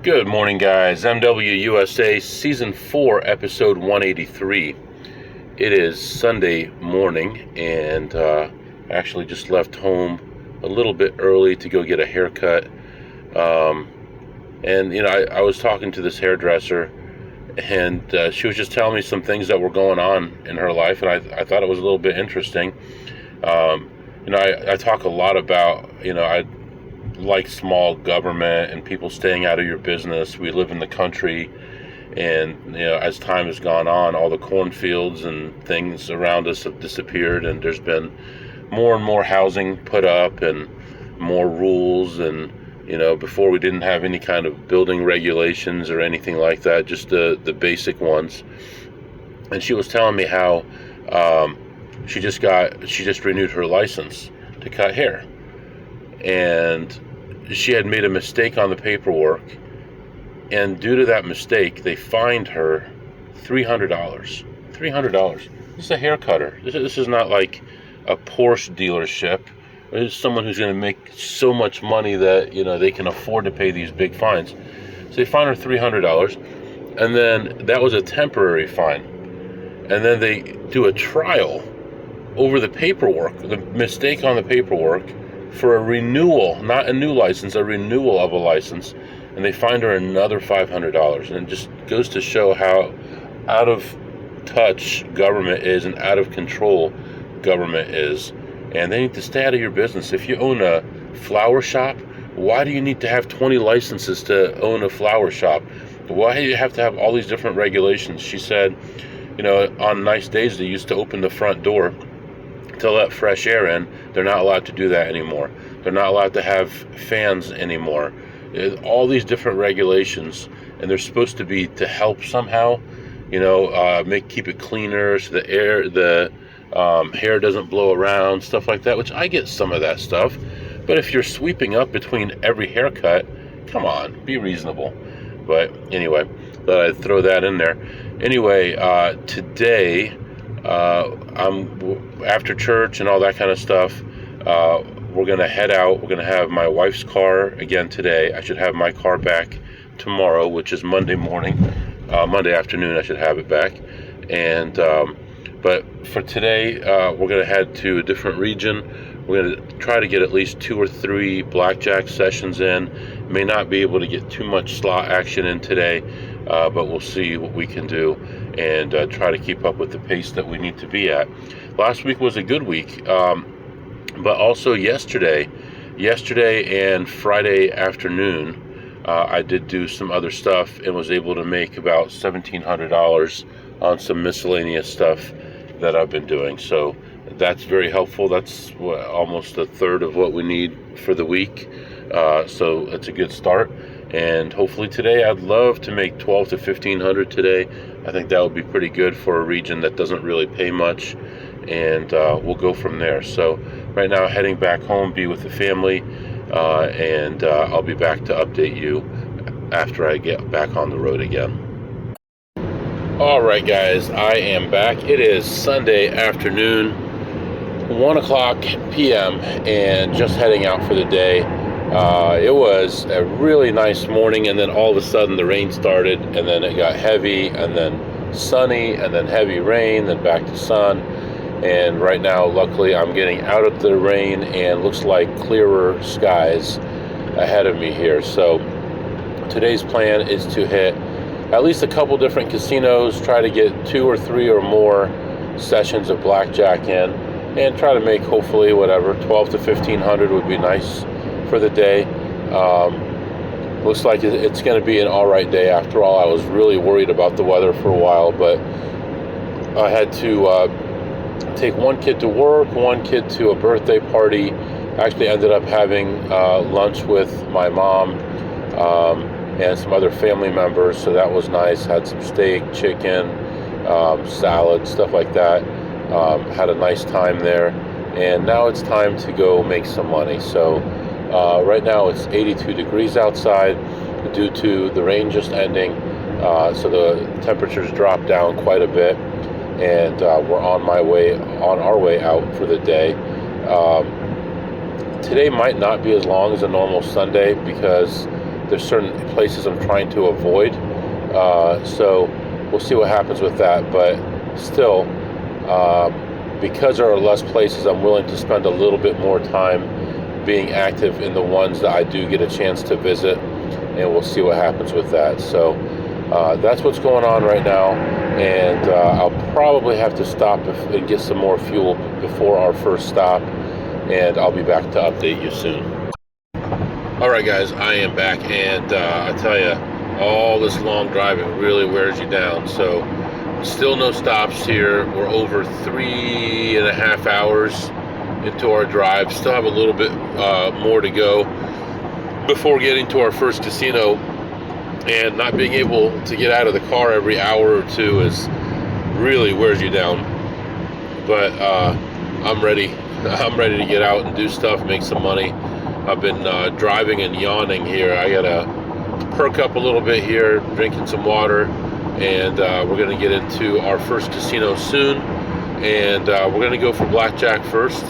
Good morning, guys. MWUSA Season 4, Episode 183. It is Sunday morning, and actually just left home a little bit early to go get a haircut. I was talking to this hairdresser, and she was just telling me some things that were going on in her life, and I thought it was a little bit interesting. I talk a lot about, I like small government and people staying out of your business. We live in the country, and as time has gone on, all the cornfields and things around us have disappeared, and there's been more and more housing put up and more rules. And before, we didn't have any kind of building regulations or anything like that, just the basic ones. And she was telling me how she just renewed her license to cut hair, and she had made a mistake on the paperwork, and due to that mistake, they fined her $300. $300. This is a hair cutter. This is not like a Porsche dealership. This is someone who's going to make so much money that they can afford to pay these big fines. So they fined her $300, and then that was a temporary fine. And then they do a trial over the paperwork, the mistake on the paperwork, for a renewal, not a new license, a renewal of a license, and they fined her another $500. And it just goes to show how out of touch government is and out of control government is. And they need to stay out of your business. If you own a flower shop, why do you need to have 20 licenses to own a flower shop? Why do you have to have all these different regulations? She said, on nice days they used to open the front door to let fresh air in. They're not allowed to do that anymore. They're not allowed to have fans anymore. All these different regulations, and they're supposed to be to help somehow, keep it cleaner so the hair doesn't blow around, stuff like that, which I get some of that stuff. But if you're sweeping up between every haircut, come on, be reasonable. But anyway, thought I'd throw that in there. Anyway, today, I'm after church and all that kind of stuff. We're going to head out. We're going to have my wife's car again today. I should have my car back tomorrow, which is Monday morning. Monday afternoon, I should have it back. And but for today, we're going to head to a different region. We're going to try to get at least 2 or 3 blackjack sessions in. May not be able to get too much slot action in today, but we'll see what we can do and try to keep up with the pace that we need to be at. Last week was a good week, but also yesterday and Friday afternoon, I did do some other stuff and was able to make about $1,700 on some miscellaneous stuff that I've been doing. So that's very helpful. That's almost a third of what we need for the week. So it's a good start. And hopefully today, I'd love to make $1,200 to $1,500 today. I think that would be pretty good for a region that doesn't really pay much. And we'll go from there. So right now, heading back home, be with the family. And I'll be back to update you after I get back on the road again. All right, guys, I am back. It is Sunday afternoon, 1:00 p.m., and just heading out for the day. It was a really nice morning, and then all of a sudden the rain started, and then it got heavy, and then sunny, and then heavy rain, then back to sun. And right now, luckily, I'm getting out of the rain, and looks like clearer skies ahead of me here. So today's plan is to hit at least a couple different casinos, try to get 2 or 3 or more sessions of blackjack in, and try to make hopefully $1,200 to $1,500 would be nice for the day. Looks like it's going to be an all right day. After all, I was really worried about the weather for a while, but I had to take one kid to work, one kid to a birthday party. I actually ended up having lunch with my mom and some other family members, so that was nice. Had some steak, chicken, salad, stuff like that. Had a nice time there, and now it's time to go make some money. So right now it's 82 degrees outside due to the rain just ending, so the temperatures dropped down quite a bit, and we're on our way out for the day. Today might not be as long as a normal Sunday because there's certain places I'm trying to avoid. So we'll see what happens with that. But still, because there are less places, I'm willing to spend a little bit more time being active in the ones that I do get a chance to visit, and we'll see what happens with that. So that's what's going on right now, and I'll probably have to stop and get some more fuel before our first stop, and I'll be back to update you soon. All right, guys, I am back, and I tell you, all this long driving really wears you down. So still no stops here. We're over 3.5 hours into our drive. Still have a little bit more to go before getting to our first casino, and not being able to get out of the car every hour or two is really wears you down. But I'm ready to get out and do stuff, make some money. I've been driving and yawning here. I gotta perk up a little bit here, drinking some water, and we're gonna get into our first casino soon, and we're gonna go for blackjack first.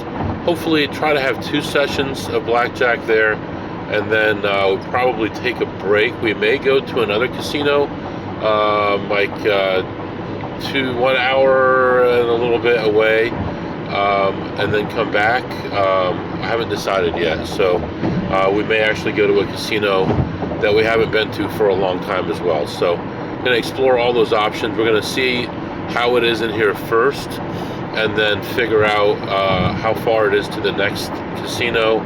Hopefully try to have 2 sessions of blackjack there, and then we'll probably take a break. We may go to another casino, like 1 hour and a little bit away, and then come back. I haven't decided yet, so we may actually go to a casino that we haven't been to for a long time as well. So I'm going to explore all those options. We're going to see how it is in here first, and then figure out how far it is to the next casino,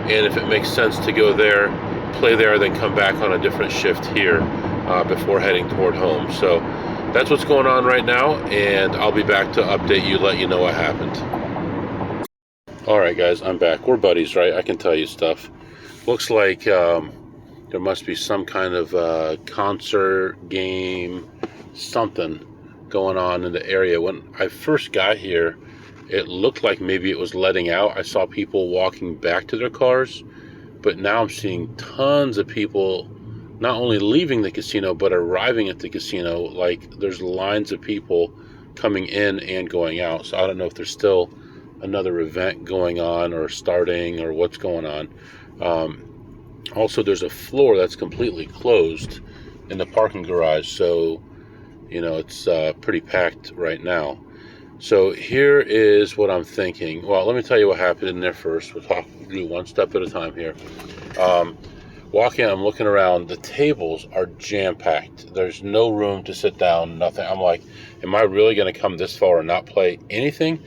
and if it makes sense to go there, play there, then come back on a different shift here before heading toward home. So that's what's going on right now, and I'll be back to update you, let you know what happened. All right, guys, I'm back. We're buddies, right? I can tell you stuff. Looks like there must be some kind of concert, game, something going on in the area. When I first got here, it looked like maybe it was letting out. I saw people walking back to their cars, but now I'm seeing tons of people not only leaving the casino, but arriving at the casino. Like, there's lines of people coming in and going out. So I don't know if there's still another event going on or starting or what's going on. Also, there's a floor that's completely closed in the parking garage. So, you know, it's pretty packed right now. So here is what I'm thinking. Well, let me tell you what happened in there first. We'll do one step at a time here. Walking, I'm looking around. The tables are jam-packed. There's no room to sit down, nothing. I'm like, am I really going to come this far and not play anything?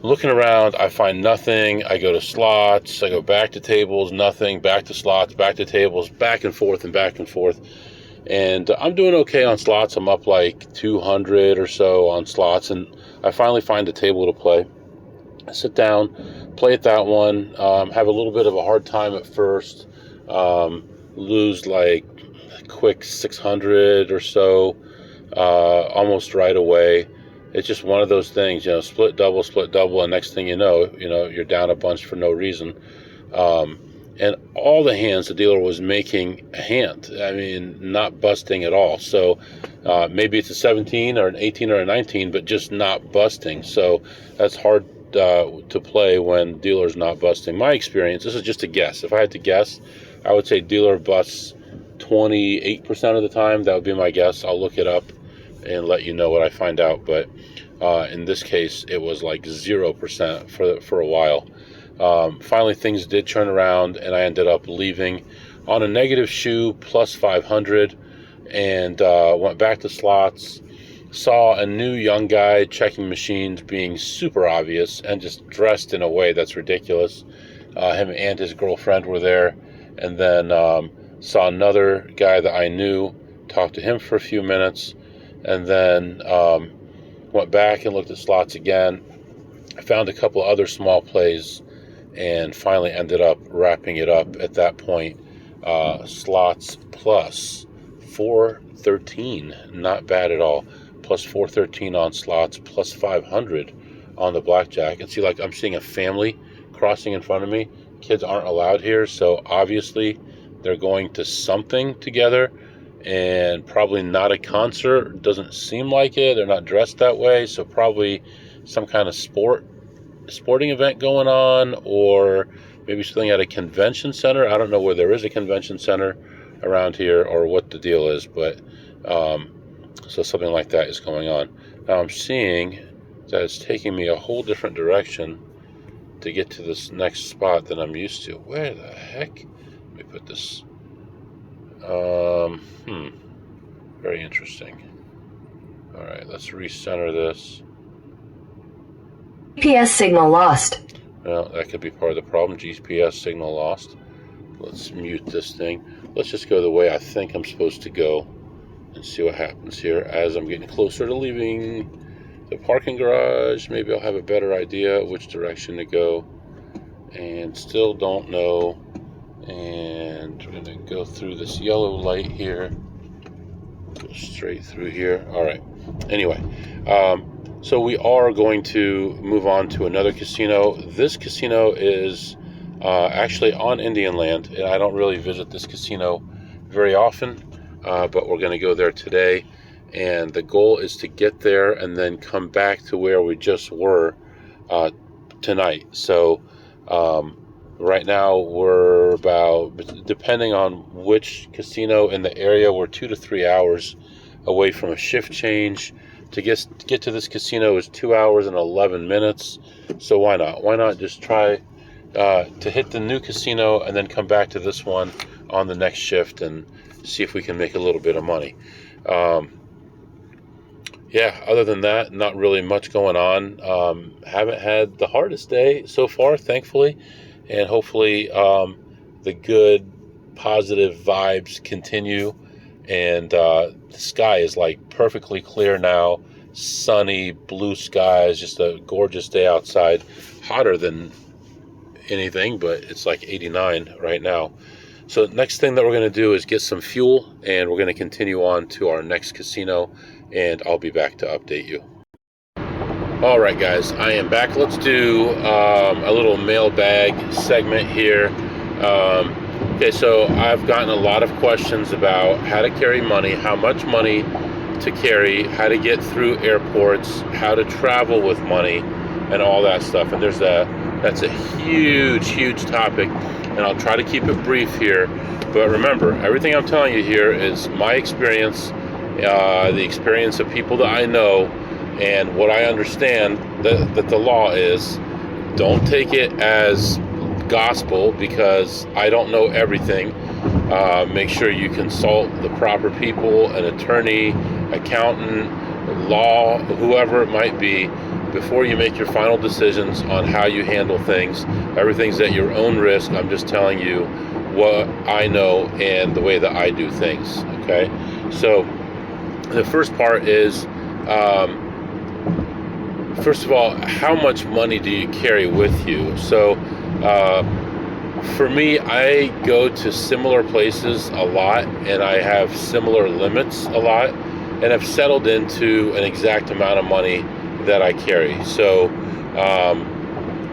Looking around, I find nothing. I go to slots. I go back to tables, nothing. Back to slots, back to tables, back and forth and back and forth. And I'm doing okay on slots. I'm up like 200 or so on slots, and I finally find a table to play. I sit down, play at that one, have a little bit of a hard time at first, lose like a quick 600 or so, almost right away. It's just one of those things, you know, split double, and next thing you know, you're down a bunch for no reason. And all the hands, the dealer was making a hand. I mean, not busting at all. So maybe it's a 17 or an 18 or a 19, but just not busting. So that's hard to play when dealer's not busting. My experience, this is just a guess. If I had to guess, I would say dealer busts 28% of the time. That would be my guess. I'll look it up and let you know what I find out. But in this case, it was like 0% for a while. Finally, things did turn around, and I ended up leaving on a negative shoe, plus 500, and went back to slots. Saw a new young guy checking machines, being super obvious and just dressed in a way that's ridiculous. Him and his girlfriend were there, and then saw another guy that I knew, talked to him for a few minutes, and then went back and looked at slots again. I found a couple of other small plays, and finally ended up wrapping it up at that point. Slots plus 413, not bad at all. Plus 413 on slots, plus 500 on the blackjack. And see, like, I'm seeing a family crossing in front of me. Kids aren't allowed here, so obviously they're going to something together, and probably not a concert. Doesn't seem like it. They're not dressed that way, so probably some kind of sporting event going on, or maybe something at a convention center. I don't know where there is a convention center around here or what the deal is, but so something like that is going on. Now I'm seeing that it's taking me a whole different direction to get to this next spot than I'm used to. Where the heck? Let me put this. Very interesting. All right, let's recenter this. GPS signal lost. Well, that could be part of the problem. GPS signal lost. Let's mute this thing. Let's just go the way I think I'm supposed to go and see what happens here as I'm getting closer to leaving the parking garage. Maybe I'll have a better idea of which direction to go, and still don't know. And we're gonna go through this yellow light here, go straight through here. All right, anyway, so we are going to move on to another casino. This casino is actually on Indian land, and I don't really visit this casino very often, but we're going to go there today, and the goal is to get there and then come back to where we just were tonight. So right now we're about, depending on which casino in the area, we're 2 to 3 hours away from a shift change. To get to this casino is 2 hours and 11 minutes. So why not just try to hit the new casino and then come back to this one on the next shift and see if we can make a little bit of money. Yeah, other than that, not really much going on. Haven't had the hardest day so far, thankfully, and hopefully the good positive vibes continue. And the sky is like perfectly clear now, sunny, blue skies, just a gorgeous day outside. Hotter than anything, but it's like 89 right now. So next thing that we're going to do is get some fuel, and we're going to continue on to our next casino, and I'll be back to update you. All right, guys, I am back. Let's do a little mailbag segment here. Okay, so I've gotten a lot of questions about how to carry money, how much money to carry, how to get through airports, how to travel with money, and all that stuff. And that's a huge topic, and I'll try to keep it brief here. But remember, everything I'm telling you here is my experience, the experience of people that I know, and what I understand that the law is. Don't take it as gospel, because I don't know everything. Make sure you consult the proper people, an attorney, accountant, law, whoever it might be, before you make your final decisions on how you handle things. Everything's at your own risk. I'm just telling you what I know and the way that I do things. Okay, so the first part is, first of all, how much money do you carry with you? So for me, I go to similar places a lot, and I have similar limits a lot, and I've settled into an exact amount of money that I carry. So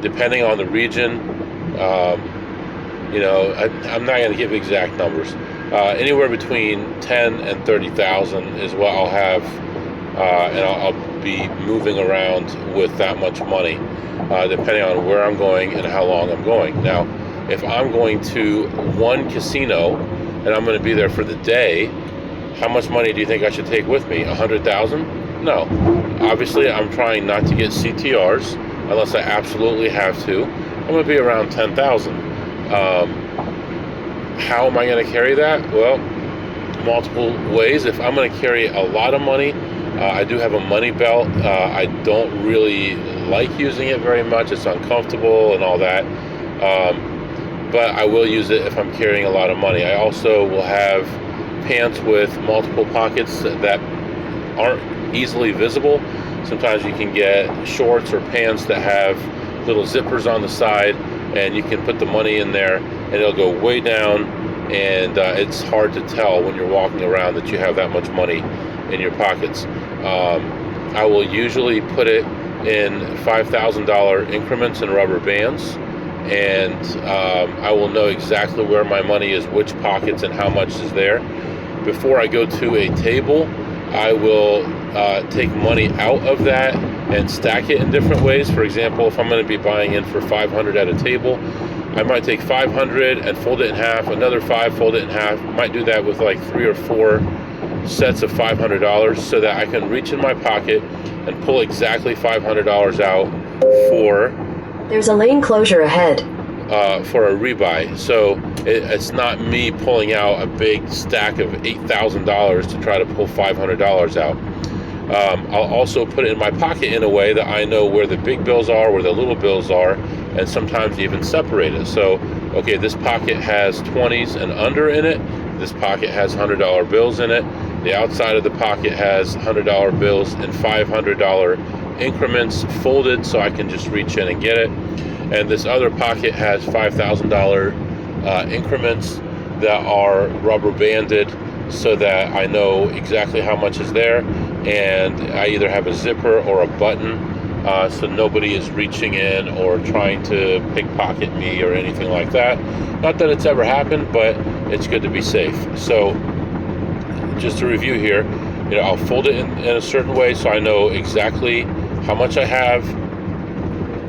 depending on the region, I'm not going to give exact numbers. Anywhere between 10 and 30,000 is what I'll have, and I'll be moving around with that much money, depending on where I'm going and how long I'm going. Now, if I'm going to one casino and I'm going to be there for the day, how much money do you think I should take with me? 100,000? No. Obviously, I'm trying not to get CTRs unless I absolutely have to. I'm going to be around 10,000. How am I going to carry that? Well, multiple ways. If I'm going to carry a lot of money, I do have a money belt. I don't really like using it very much. It's uncomfortable and all that. But I will use it if I'm carrying a lot of money. I also will have pants with multiple pockets that aren't easily visible. Sometimes you can get shorts or pants that have little zippers on the side, and you can put the money in there and it'll go way down, and it's hard to tell when you're walking around that you have that much money in your pockets. I will usually put it in $5,000 increments and rubber bands, and I will know exactly where my money is, which pockets and how much is there. Before I go to a table, I will take money out of that and stack it in different ways. For example, if I'm going to be buying in for $500 at a table, I might take 500 and fold it in half, another 5, fold it in half. Might do that with like 3 or 4 sets of $500 so that I can reach in my pocket and pull exactly $500 out for... There's a lane closure ahead. For a rebuy. So it's not me pulling out a big stack of $8,000 to try to pull $500 out. I'll also put it in my pocket in a way that I know where the big bills are, where the little bills are, and sometimes even separate it. So, okay, this pocket has 20s and under in it. This pocket has $100 bills in it. The outside of the pocket has $100 bills in $500 increments folded so I can just reach in and get it. And this other pocket has $5,000 increments that are rubber banded so that I know exactly how much is there, and I either have a zipper or a button so nobody is reaching in or trying to pickpocket me or anything like that. Not that it's ever happened, but it's good to be safe. So just to review here, I'll fold it in a certain way so I know exactly how much I have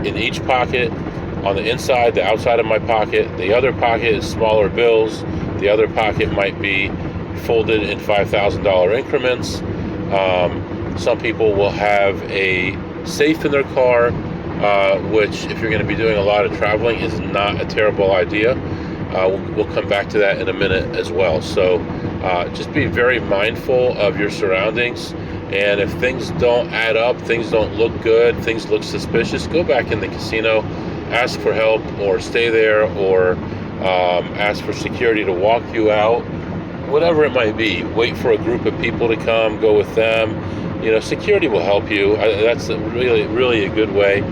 in each pocket. On the inside, the outside of my pocket, the other pocket is smaller bills. The other pocket might be folded in $5,000 increments. Some people will have a safe in their car, which if you're going to be doing a lot of traveling is not a terrible idea. We'll come back to that in a minute as well. So just be very mindful of your surroundings. And if things don't add up, things don't look good, things look suspicious, go back in the casino, ask for help, or stay there, or ask for security to walk you out, whatever it might be. Wait for a group of people to come, go with them. Security will help you. That's really, really a good way.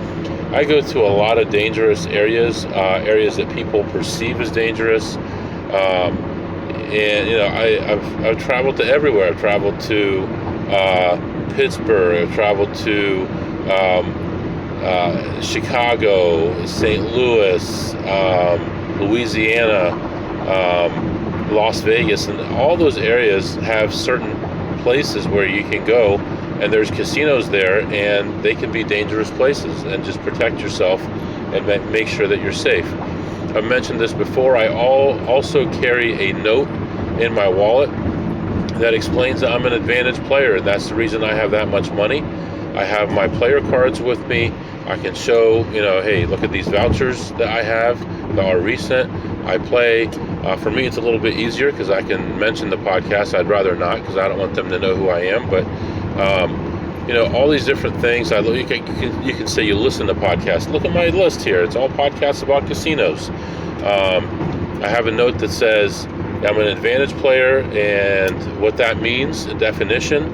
I go to a lot of dangerous areas that people perceive as dangerous. I've traveled to everywhere. I've traveled to Pittsburgh. I've traveled to Chicago, St. Louis, Louisiana, Las Vegas, and all those areas have certain places where you can go, and there's casinos there, and they can be dangerous places, and just protect yourself and make sure that you're safe. I've mentioned this before. I also carry a note in my wallet that explains that I'm an advantage player, and that's the reason I have that much money. I have my player cards with me. I can show, hey, look at these vouchers that I have that are recent. I play. For me, it's a little bit easier because I can mention the podcast. I'd rather not because I don't want them to know who I am. But, all these different things. You can say you listen to podcasts. Look at my list here. It's all podcasts about casinos. I have a note that says I'm an advantage player and what that means, a definition,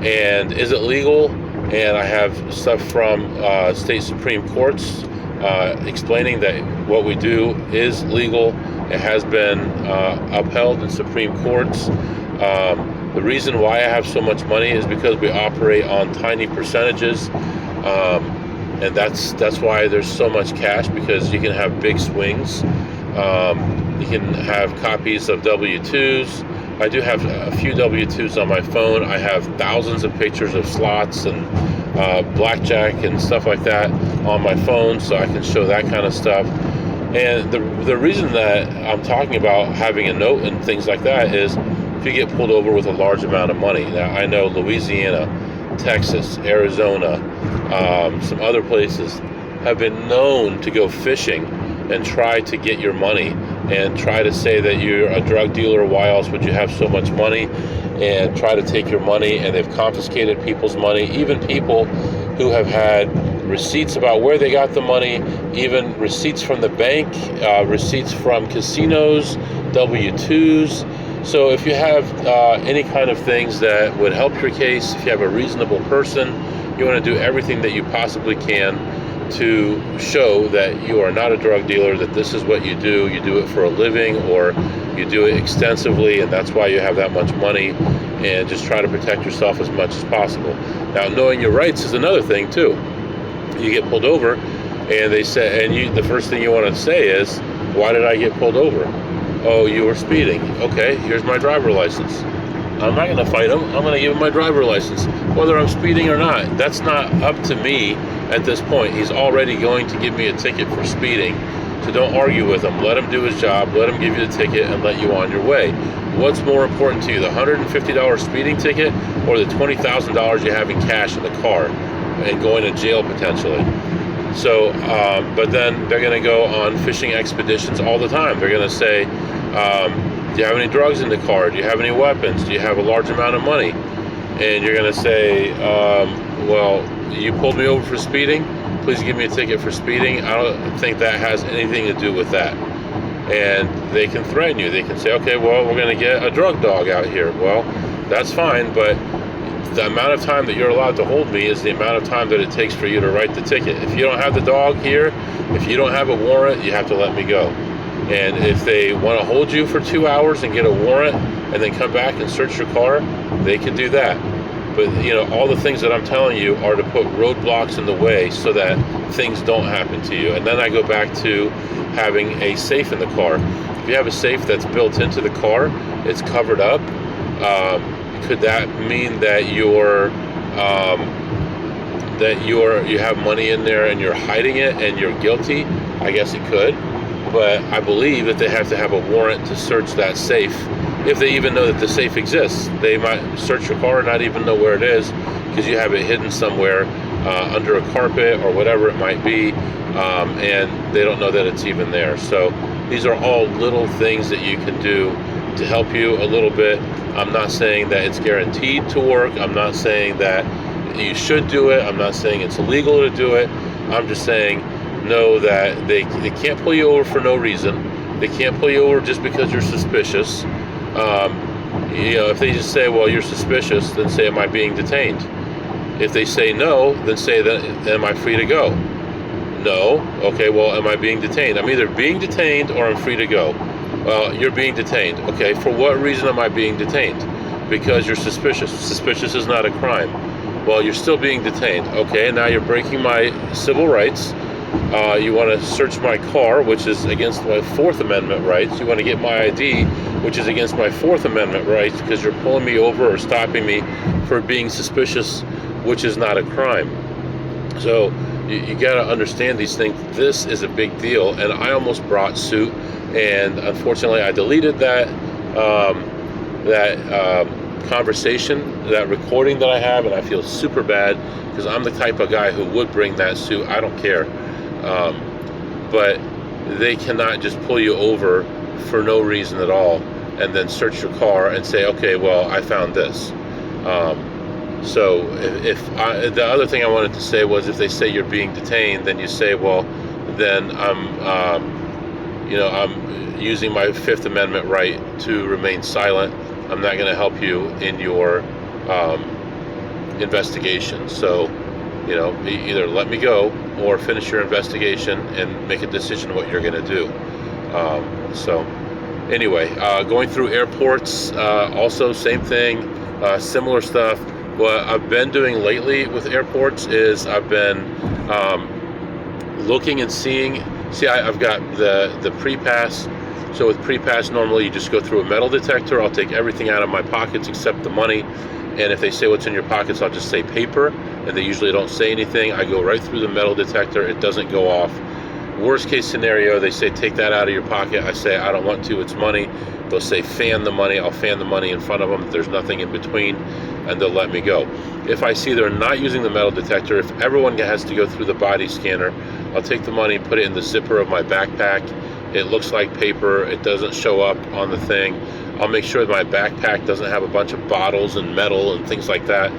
and is it legal? And I have stuff from state Supreme Courts explaining that what we do is legal. It has been upheld in Supreme Courts. The reason why I have so much money is because we operate on tiny percentages. And that's why there's so much cash, because you can have big swings. You can have copies of W-2s. I do have a few W-2s on my phone. I have thousands of pictures of slots and blackjack and stuff like that on my phone, so I can show that kind of stuff. And the reason that I'm talking about having a note and things like that is if you get pulled over with a large amount of money. Now, I know Louisiana, Texas, Arizona, some other places have been known to go fishing and try to get your money and try to say that you're a drug dealer. Why else would you have so much money? And try to take your money, and they've confiscated people's money, even people who have had receipts about where they got the money, even receipts from the bank, receipts from casinos, W-2s. So if you have any kind of things that would help your case, if you have a reasonable person, you want to do everything that you possibly can to show that you are not a drug dealer, that this is what you do it for a living, or you do it extensively, and that's why you have that much money, and just try to protect yourself as much as possible. Now, knowing your rights is another thing too. You get pulled over, and they say, and the first thing you want to say is, why did I get pulled over? Oh, you were speeding. Okay, here's my driver license. I'm not going to fight him. I'm going to give him my driver license, whether I'm speeding or not. That's not up to me at this point. He's already going to give me a ticket for speeding. So don't argue with him. Let him do his job. Let him give you the ticket and let you on your way. What's more important to you, the $150 speeding ticket or the $20,000 you have in cash in the car and going to jail potentially? So, but then they're going to go on fishing expeditions all the time. They're going to say, do you have any drugs in the car? Do you have any weapons? Do you have a large amount of money? And you're going to say, well, you pulled me over for speeding. Please give me a ticket for speeding. I don't think that has anything to do with that. And they can threaten you. They can say, okay, well, we're going to get a drug dog out here. Well, that's fine, but the amount of time that you're allowed to hold me is the amount of time that it takes for you to write the ticket. If you don't have the dog here, if you don't have a warrant, you have to let me go. And if they want to hold you for 2 hours and get a warrant and then come back and search your car, they can do that. But, you know, all the things that I'm telling you are to put roadblocks in the way so that things don't happen to you. And then I go back to having a safe in the car. If you have a safe that's built into the car, it's covered up. Could that mean that you have money in there and you're hiding it and you're guilty? I guess it could. But I believe that they have to have a warrant to search that safe. If they even know that the safe exists, they might search your car and not even know where it is because you have it hidden somewhere under a carpet or whatever it might be, and they don't know that it's even there. So these are all little things that you can do to help you a little bit. I'm not saying that it's guaranteed to work. I'm not saying that you should do it. I'm not saying it's illegal to do it. I'm just saying know that they can't pull you over for no reason. They can't pull you over just because you're suspicious. You know, if they just say, well, you're suspicious, then say, am I being detained? If they say no, then say, that, am I free to go? No. Okay, well, am I being detained? I'm either being detained or I'm free to go. Well, you're being detained. Okay, for what reason am I being detained? Because you're suspicious. Suspicious is not a crime. Well, you're still being detained. Okay, now you're breaking my civil rights. You want to search my car, which is against my Fourth Amendment rights. You want to get my ID, which is against my Fourth Amendment rights because you're pulling me over or stopping me for being suspicious, which is not a crime. So you got to understand these things. This is a big deal, and I almost brought suit, and unfortunately I deleted that conversation, that recording that I have, and I feel super bad because I'm the type of guy who would bring that suit. I don't care. But they cannot just pull you over for no reason at all and then search your car and say, okay, well, I found this. So the other thing I wanted to say was if they say you're being detained, then you say, well, then I'm using my Fifth Amendment right to remain silent. I'm not going to help you in your investigation. So, you know, either let me go or finish your investigation and make a decision what you're going to do. So anyway, going through airports, also same thing, similar stuff. What I've been doing lately with airports is I've been looking and seeing. See, I've got the pre-pass. So with pre-pass, normally you just go through a metal detector. I'll take everything out of my pockets except the money. And if they say what's in your pockets, I'll just say paper. And they usually don't say anything. I go right through the metal detector. It doesn't go off. Worst case scenario, they say take that out of your pocket. I say I don't want to. It's money. They'll say fan the money. I'll fan the money in front of them. There's nothing in between. And they'll let me go. If I see they're not using the metal detector, if everyone has to go through the body scanner, I'll take the money and put it in the zipper of my backpack. It looks like paper. It doesn't show up on the thing. I'll make sure that my backpack doesn't have a bunch of bottles and metal and things like that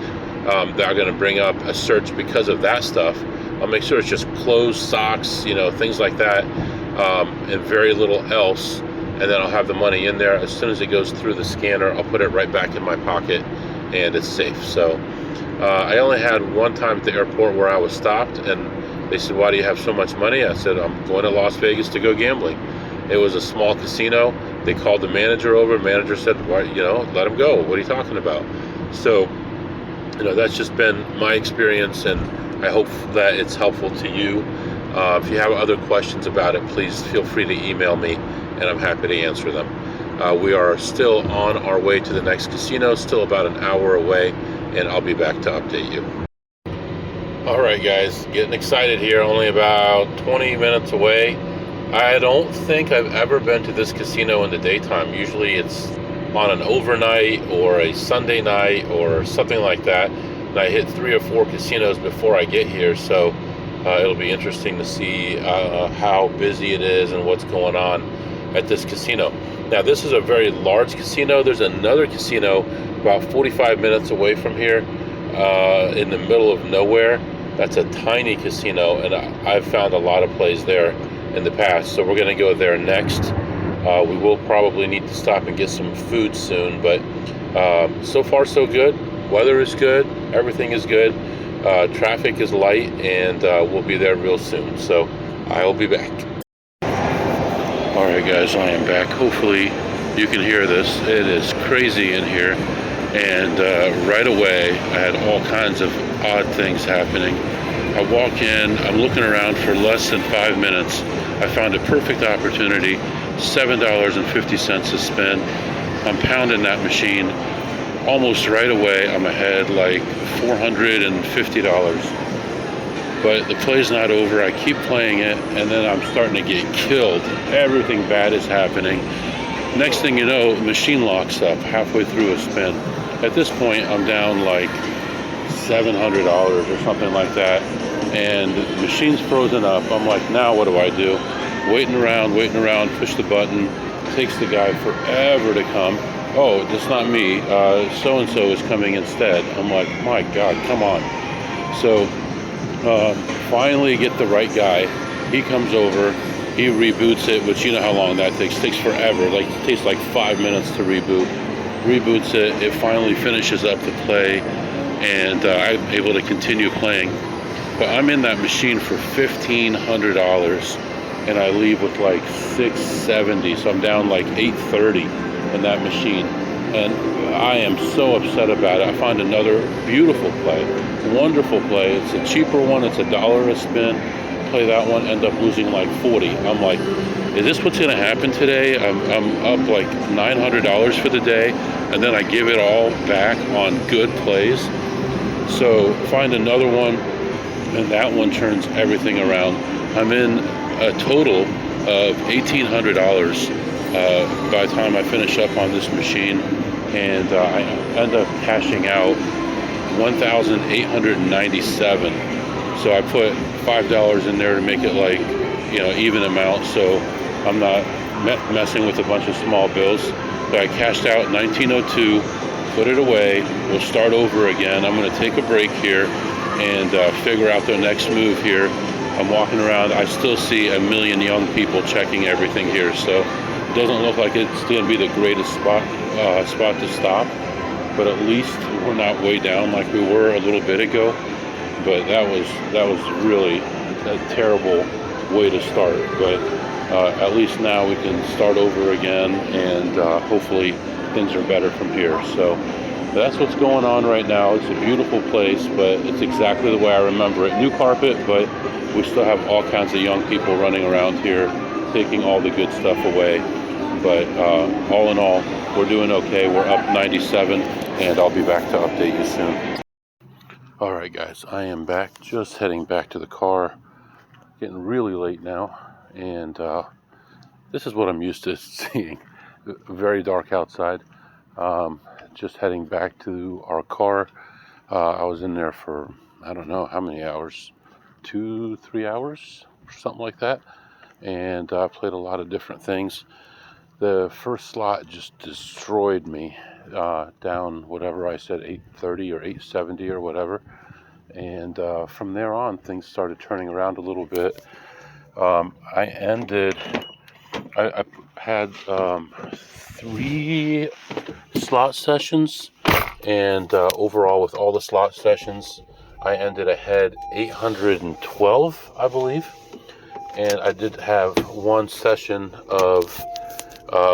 that are going to bring up a search because of that stuff. I'll make sure it's just clothes, socks, you know, things like that, and very little else. And then I'll have the money in there. As soon as it goes through the scanner, I'll put it right back in my pocket, and it's safe. So I only had one time at the airport where I was stopped, and they said, why do you have so much money? I said, I'm going to Las Vegas to go gambling. It was a small casino. They called the manager over. The manager said, why, you know, let him go. What are you talking about? So, you know, that's just been my experience, and I hope that it's helpful to you. If you have other questions about it, please feel free to email me, and I'm happy to answer them. We are still on our way to the next casino, still about an hour away, and I'll be back to update you. All right, guys, getting excited here. Only about 20 minutes away. I don't think I've ever been to this casino in the daytime. Usually it's on an overnight or a Sunday night or something like that. And I hit 3 or 4 casinos before I get here, so it'll be interesting to see how busy it is and what's going on at this casino. Now, this is a very large casino. There's another casino about 45 minutes away from here in the middle of nowhere. That's a tiny casino, and I've found a lot of plays there in the past, so we're going to go there next. We will probably need to stop and get some food soon, but so far so good. Weather is good, everything is good, traffic is light, and we'll be there real soon, so I'll be back. Alright guys, I am back. Hopefully you can hear this. It is crazy in here, and right away I had all kinds of odd things happening. I walk in, I'm looking around for less than 5 minutes. I found a perfect opportunity, $7.50 to spend. I'm pounding that machine. Almost right away, I'm ahead like $450. But the play's not over. I keep playing it, and then I'm starting to get killed. Everything bad is happening. Next thing you know, the machine locks up halfway through a spin. At this point, I'm down like $700 or something like that, and the machine's frozen up. I'm like, now what do I do? Waiting around, push the button. Takes the guy forever to come. Oh, that's not me. So-and-so is coming instead. I'm like, my God, come on. So finally get the right guy. He comes over. He reboots it, which you know how long that takes. It takes forever. Like, it takes like 5 minutes to reboot. Reboots it. It finally finishes up the play, and I'm able to continue playing. But I'm in that machine for $1,500, and I leave with like $670. So I'm down like $830 in that machine, and I am so upset about it. I find another beautiful play, wonderful play. It's a cheaper one. It's $1 a spin. Play that one, end up losing like 40. I'm like, is this what's going to happen today? I'm up like $900 for the day, and then I give it all back on good plays. So find another one, and that one turns everything around. I'm in a total of $1,800 by the time I finish up on this machine, and I end up cashing out $1,897. So I put $5 in there to make it like, even amount, so I'm not messing with a bunch of small bills. But I cashed out $1,902, put it away. We'll start over again. I'm going to take a break here and figure out the next move here. I'm walking around. I still see a million young people checking everything here, so it doesn't look like it's going to be the greatest spot to stop, but at least we're not way down like we were a little bit ago. But that was really a terrible way to start. But at least now we can start over again, and hopefully things are better from here. So that's what's going on right now. It's a beautiful place, but it's exactly the way I remember it. New carpet, but we still have all kinds of young people running around here, taking all the good stuff away. But all in all, we're doing okay. We're up 97, and I'll be back to update you soon. All right, guys, I am back. Just heading back to the car. Getting really late now, and this is what I'm used to seeing. Very dark outside. Just heading back to our car. I was in there for, I don't know how many hours, 2-3 hours, something like that, and I played a lot of different things. The first slot just destroyed me, down whatever I said, 830 or 870 or whatever, and from there on things started turning around a little bit. I had 3 slot sessions, and overall with all the slot sessions I ended ahead 812, I believe. And I did have one session of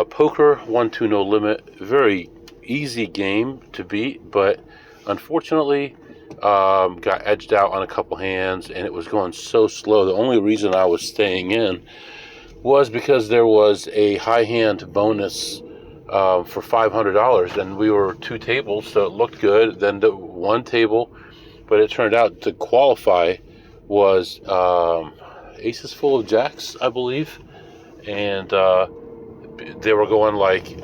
poker, 1-2 no limit. Very easy game to beat, but unfortunately got edged out on a couple hands, and it was going so slow. The only reason I was staying in was because there was a high hand bonus for $500, and we were 2 tables, so it looked good. Then the 1 table, but it turned out to qualify was aces full of jacks, I believe, and they were going like,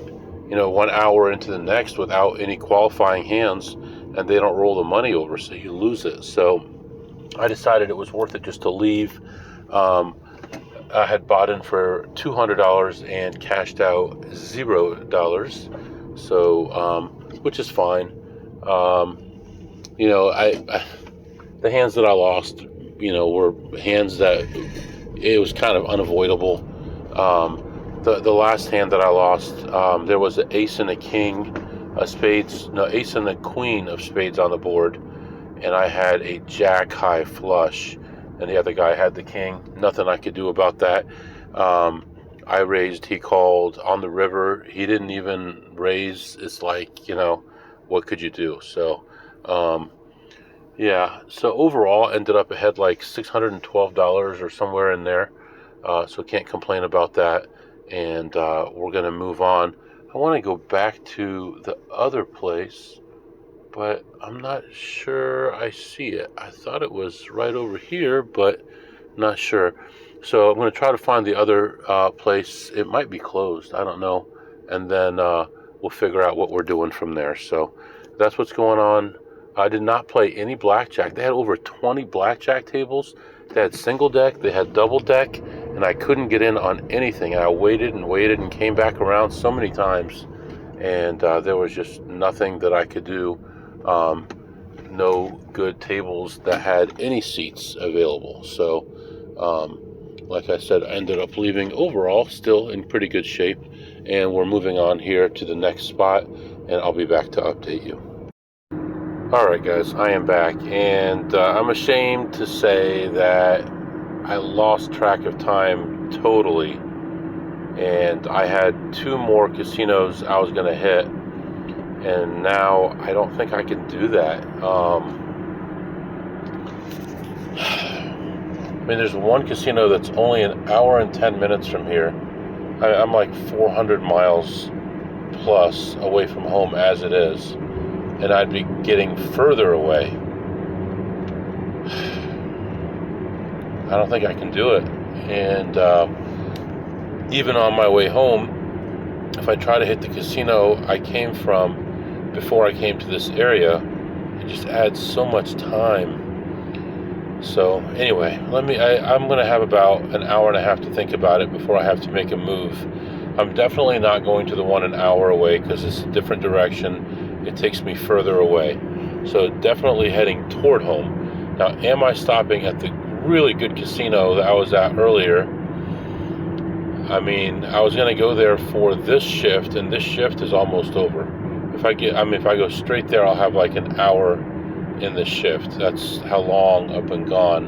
1 hour into the next without any qualifying hands, and they don't roll the money over, so you lose it. So I decided it was worth it just to leave. I had bought in for $200 and cashed out $0, so which is fine. The hands that I lost, were hands that it was kind of unavoidable. The last hand that I lost, there was an ace and a king, ace and a queen of spades on the board, and I had a jack high flush, and the other guy had the king. Nothing I could do about that. I raised, he called on the river. He didn't even raise. It's like, what could you do? So, so overall ended up ahead like $612 or somewhere in there. So can't complain about that. And we're going to move on. I want to go back to the other place, but I'm not sure I see it. I thought it was right over here, but not sure. So I'm going to try to find the other place. It might be closed. I don't know. And then we'll figure out what we're doing from there. So that's what's going on. I did not play any blackjack. They had over 20 blackjack tables. They had single deck. They had double deck. And I couldn't get in on anything. I waited and came back around so many times. And there was just nothing that I could do. No good tables that had any seats available. So, like I said, I ended up leaving overall still in pretty good shape. And we're moving on here to the next spot. And I'll be back to update you. Alright guys, I am back. And I'm ashamed to say that I lost track of time totally. And I had 2 more casinos I was going to hit. And now I don't think I can do that. There's one casino that's only an hour and 10 minutes from here. I'm like 400 miles plus away from home as it is. And I'd be getting further away. I don't think I can do it. And even on my way home, if I try to hit the casino I came from before I came to this area, it just adds so much time. So anyway, I'm going to have about an hour and a half to think about it before I have to make a move. I'm definitely not going to the one an hour away because it's a different direction. It takes me further away. So definitely heading toward home. Now, am I stopping at the really good casino that I was at earlier? I was going to go there for this shift, and this shift is almost over. If I go straight there, I'll have like an hour in the shift. That's how long I've been gone.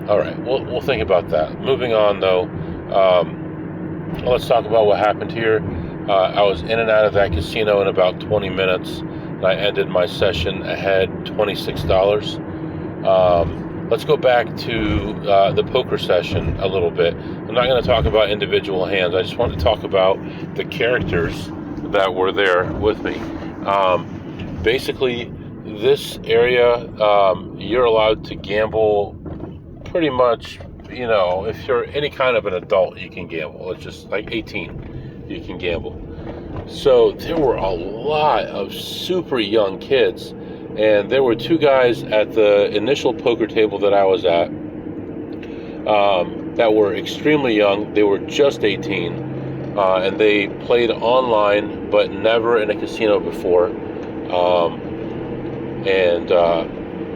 All right, we'll think about that. Moving on, though, let's talk about what happened here. I was in and out of that casino in about 20 minutes, and I ended my session ahead $26. Let's go back to the poker session a little bit. I'm not going to talk about individual hands. I just want to talk about the characters that were there with me. Basically, this area, you're allowed to gamble pretty much, if you're any kind of an adult, you can gamble. It's just like 18. You can gamble. So there were a lot of super young kids, and there were 2 guys at the initial poker table that I was at that were extremely young. They were just 18, and they played online but never in a casino before, and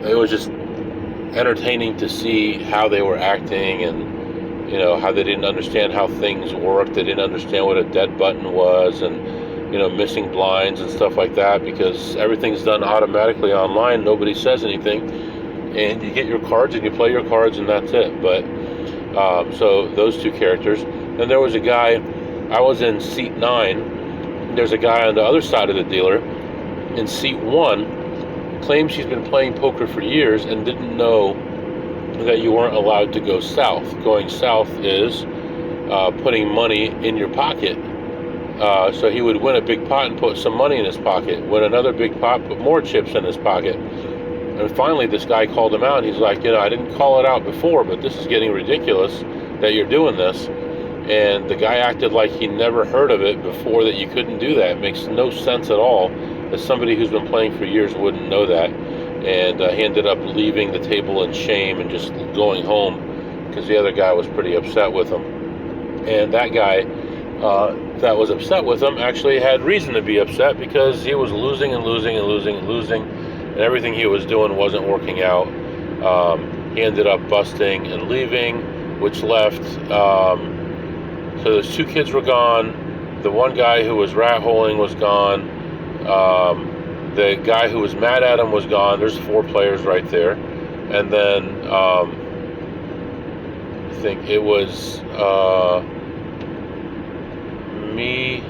it was just entertaining to see how they were acting, and how they didn't understand how things worked. They didn't understand what a dead button was, and missing blinds and stuff like that, because everything's done automatically online. Nobody says anything, and you get your cards and you play your cards, and that's it. But so those 2 characters. Then there was a guy, I was in seat 9. There's a guy on the other side of the dealer in seat 1, claims he's been playing poker for years and didn't know that you weren't allowed to go south. Going south is putting money in your pocket. So he would win a big pot and put some money in his pocket, win another big pot, put more chips in his pocket. And finally this guy called him out, and he's like, I didn't call it out before, but this is getting ridiculous. that you're doing this. And the guy acted like he never heard of it before, that you couldn't do that. It makes no sense at all. As somebody who's been playing for years wouldn't know that. And he ended up leaving the table in shame and just going home because the other guy was pretty upset with him. And that guy that was upset with him actually had reason to be upset, because he was losing and losing and losing and losing, and everything he was doing wasn't working out. He ended up busting and leaving, which left... So those 2 kids were gone. The one guy who was rat-holing was gone. The guy who was mad at him was gone. There's 4 players right there. And then I think it was me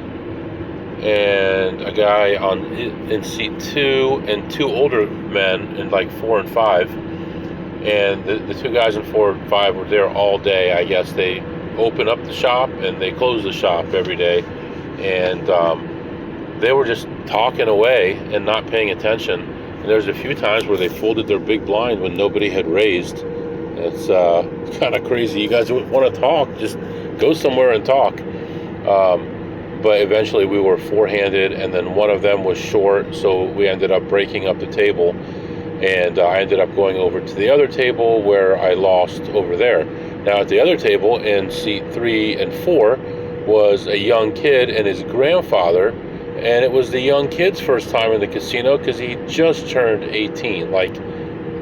and a guy in seat 2 and 2 older men in like 4 and 5. And the 2 guys in 4 and 5 were there all day. I guess they open up the shop and they close the shop every day, and they were just talking away and not paying attention. And there's a few times where they folded their big blind when nobody had raised. It's kind of crazy. You guys want to talk, just go somewhere and talk. But eventually we were 4-handed, and then one of them was short, so we ended up breaking up the table, and I ended up going over to the other table where I lost over there. Now, at the other table in seat 3 and 4 was a young kid and his grandfather, and it was the young kid's first time in the casino because he just turned 18, like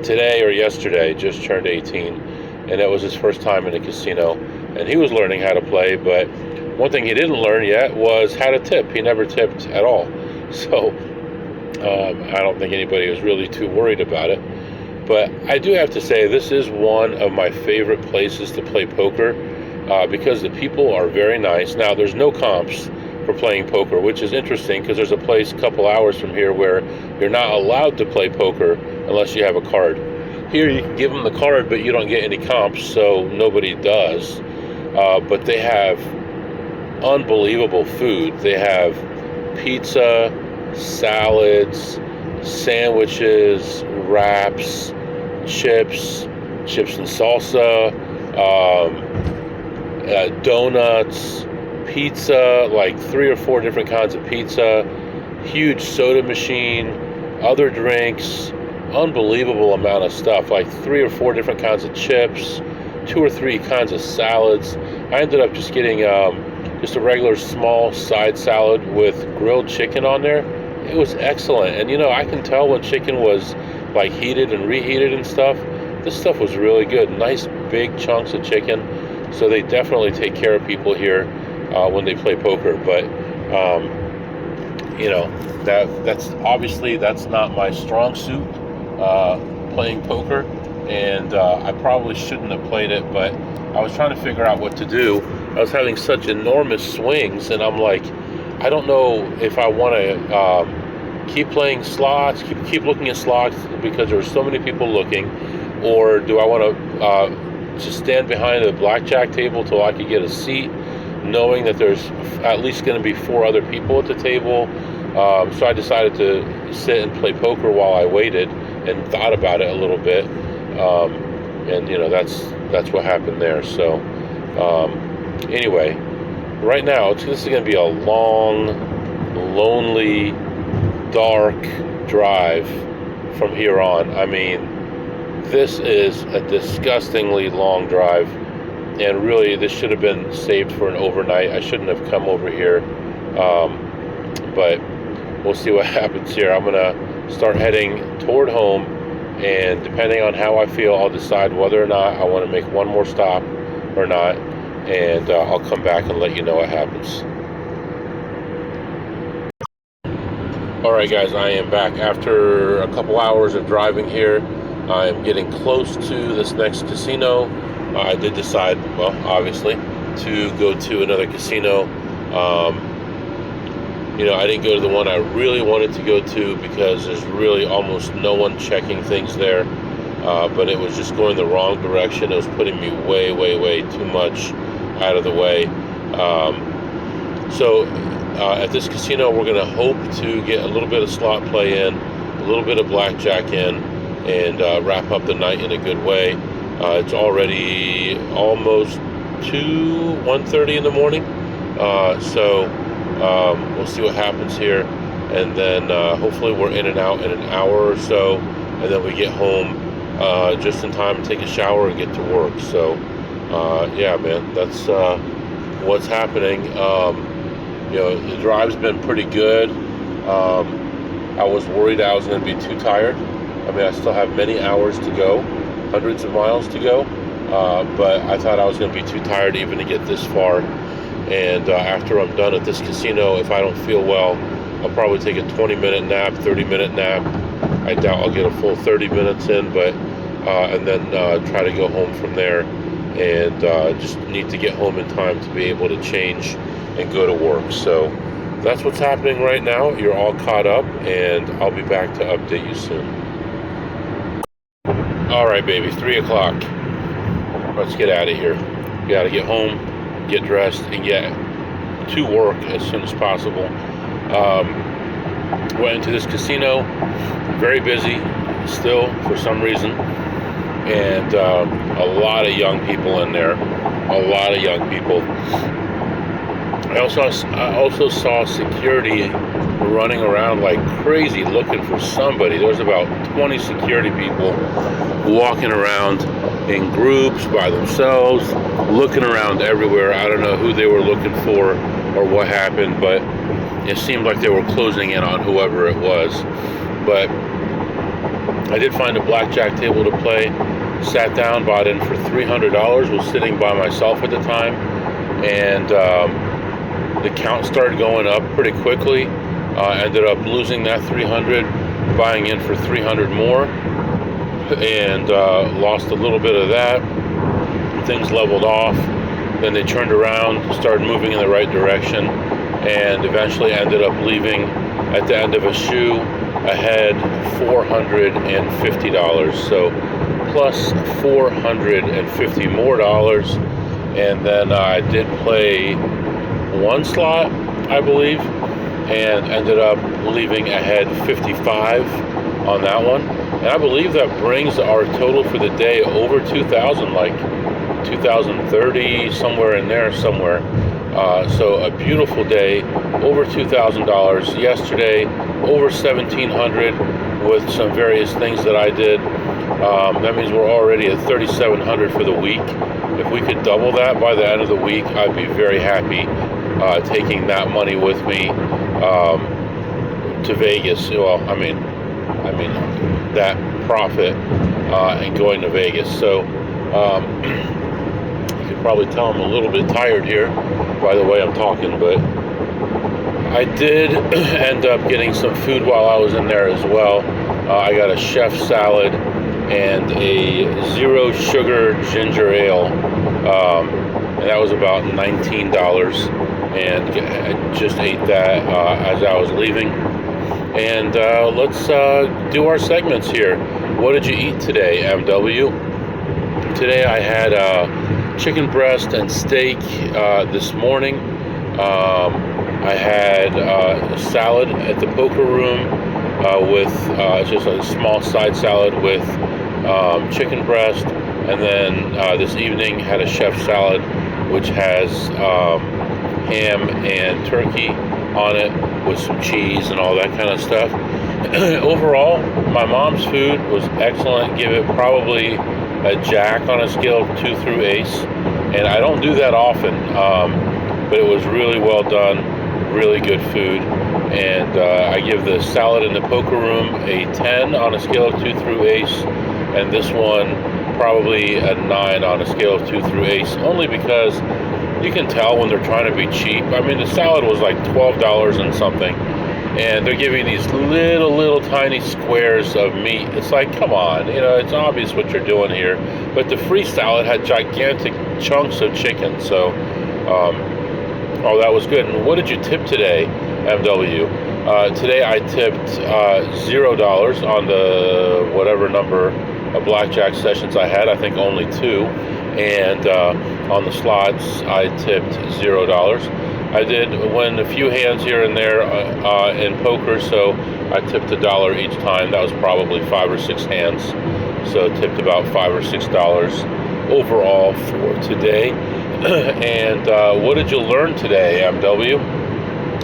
today or yesterday, just turned 18, and that was his first time in the casino, and he was learning how to play. But one thing he didn't learn yet was how to tip. He never tipped at all, so I don't think anybody was really too worried about it. But I do have to say, this is one of my favorite places to play poker because the people are very nice. Now, there's no comps for playing poker, which is interesting because there's a place a couple hours from here where you're not allowed to play poker unless you have a card. Here, you can give them the card, but you don't get any comps, so nobody does. But they have unbelievable food. They have pizza, salads, sandwiches, wraps, chips and salsa, donuts, pizza, like 3 or 4 different kinds of pizza, huge soda machine, other drinks, unbelievable amount of stuff, like 3 or 4 different kinds of chips, 2 or 3 kinds of salads. I ended up just getting just a regular small side salad with grilled chicken on there. It was excellent. And I can tell when chicken was like heated and reheated and stuff. This stuff was really good. Nice big chunks of chicken. So they definitely take care of people here when they play poker. But that's obviously that's not my strong suit, playing poker, and I probably shouldn't have played it, but I was trying to figure out what to do. I was having such enormous swings, and I'm like, I don't know if I want to keep playing slots, keep looking at slots because there are so many people looking, or do I want to just stand behind a blackjack table till I could get a seat, knowing that there's at least going to be 4 other people at the table. So I decided to sit and play poker while I waited and thought about it a little bit. And that's what happened there. So anyway, right now this is going to be a long, lonely, dark drive from here on. I mean, this is a disgustingly long drive, and really this should have been saved for an overnight. I shouldn't have come over here, but we'll see what happens here. I'm gonna start heading toward home, and depending on how I feel, I'll decide whether or not I want to make one more stop or not, and I'll come back and let you know what happens. Alright guys, I am back after a couple hours of driving here. I'm getting close to this next casino. I did decide, well, obviously, to go to another casino. I didn't go to the one I really wanted to go to because there's really almost no one checking things there. But it was just going the wrong direction. It was putting me way, way, way too much out of the way. So at this casino, we're going to hope to get a little bit of slot play in, a little bit of blackjack in, and wrap up the night in a good way. It's already almost 1:30 in the morning. So we'll see what happens here. And then hopefully we're in and out in an hour or so. And then we get home just in time to take a shower and get to work. So, yeah, man, that's what's happening. The drive's been pretty good. I was worried I was going to be too tired. I mean, I still have many hours to go, hundreds of miles to go, but I thought I was going to be too tired even to get this far. And after I'm done at this casino, if I don't feel well, I'll probably take a 20-minute nap, 30-minute nap. I doubt I'll get a full 30 minutes in, but and then try to go home from there. And just need to get home in time to be able to change and go to work. So that's what's happening right now. You're all caught up, and I'll be back to update you soon. All right, baby, 3 o'clock. Let's get out of here. We got to get home, get dressed, and get to work as soon as possible. Went into this casino, very busy still for some reason, and a lot of young people in there, a lot of young people. I also saw security running around like crazy looking for somebody. There was about 20 security people walking around in groups by themselves, looking around everywhere. I don't know who they were looking for or what happened, but it seemed like they were closing in on whoever it was. But I did find a blackjack table to play, sat down, bought in for $300, was sitting by myself at the time, and the count started going up pretty quickly. Ended up losing that 300, buying in for 300 more, and lost a little bit of that. Things leveled off. Then they turned around, started moving in the right direction, and eventually ended up leaving at the end of a shoe ahead $450. So plus $450 more dollars. And then I did play one slot, I believe, and ended up leaving ahead 55 on that one. And I believe that brings our total for the day over 2,000, like 2,030, somewhere in there, somewhere. So a beautiful day, over $2,000. Yesterday, over 1,700 with some various things that I did. That means we're already at 3,700 for the week. If we could double that by the end of the week, I'd be very happy taking that money with me to Vegas. Well, I mean that profit and going to Vegas. So you can probably tell I'm a little bit tired here by the way I'm talking, but I did end up getting some food while I was in there as well. I got a chef salad and a zero sugar ginger ale, and that was about $19, and I just ate that as I was leaving. And let's do our segments here. What did you eat today, MW? Today I had chicken breast and steak this morning. I had a salad at the poker room with just a small side salad with chicken breast, and then this evening had a chef salad which has ham and turkey on it with some cheese and all that kind of stuff. Overall, my mom's food was excellent. Give it probably a jack on a scale of 2 through ace, and I don't do that often, but it was really well done, really good food. And I give the salad in the poker room a 10 on a scale of 2 through ace, and this one probably a 9 on a scale of 2 through ace, only because you can tell when they're trying to be cheap. I mean, the salad was like $12 and something, and they're giving these little tiny squares of meat. It's like, come on, it's obvious what you're doing here. But the free salad had gigantic chunks of chicken, so that was good. And what did you tip today, MW? Today I tipped $0 on the whatever number of blackjack sessions I had. I think only 2. And on the slots, I tipped $0. I did win a few hands here and there in poker, so I tipped $1 each time. That was probably 5 or 6 hands, so tipped about $5 or $6 overall for today. And what did you learn today, MW?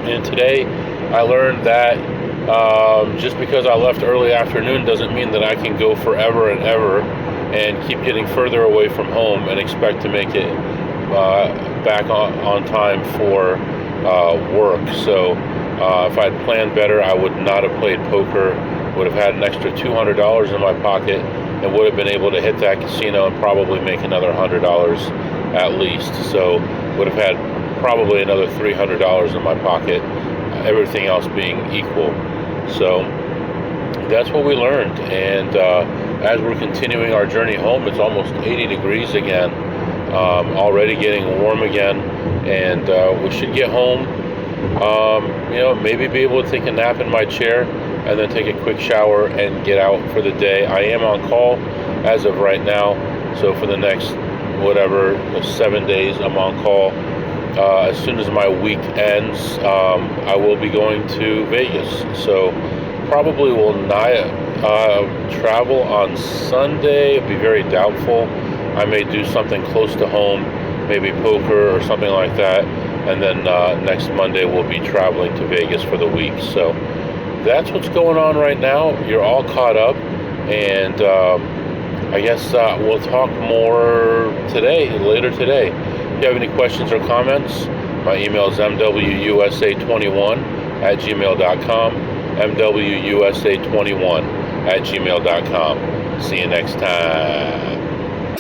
And today I learned that just because I left early afternoon doesn't mean that I can go forever and ever and keep getting further away from home and expect to make it back on time for work. So if I'd planned better, I would not have played poker, would have had an extra $200 in my pocket, and would have been able to hit that casino and probably make another $100 at least. So would have had probably another $300 in my pocket, everything else being equal. So that's what we learned. And as we're continuing our journey home, it's almost 80 degrees again, already getting warm again, and we should get home, maybe be able to take a nap in my chair and then take a quick shower and get out for the day. I am on call as of right now, so for the next 7 days I'm on call. As soon as my week ends, I will be going to Vegas, so probably will not travel on Sunday. It'd be very doubtful. I may do something close to home, maybe poker or something like that, and then next Monday we'll be traveling to Vegas for the week. So that's what's going on right now. You're all caught up, and I guess we'll talk more later today. If you have any questions or comments, my email is mwusa21@gmail.com, mwusa21@gmail.com. See you next time.